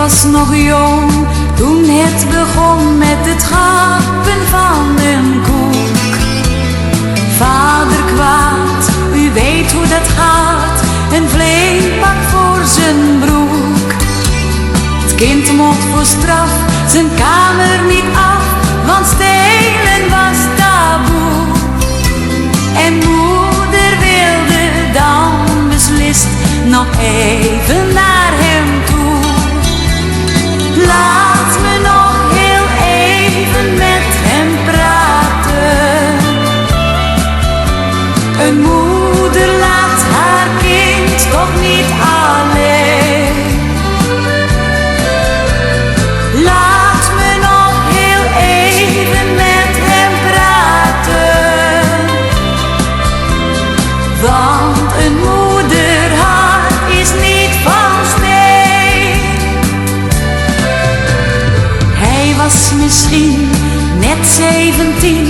was nog jong toen het begon met het gapen van een koek. Vader kwaad, u weet hoe dat gaat, een vleepak voor zijn broek. Het kind mocht voor straf zijn kamer niet af, want stelen was taboe. En moeder wilde dan beslist nog even naar hem toe. Laat me nog heel even met hem praten. Een moeder laat haar kind toch niet alleen. Laat me nog heel even met hem praten. Want een moederhart is niet van steen. Hij was misschien net 17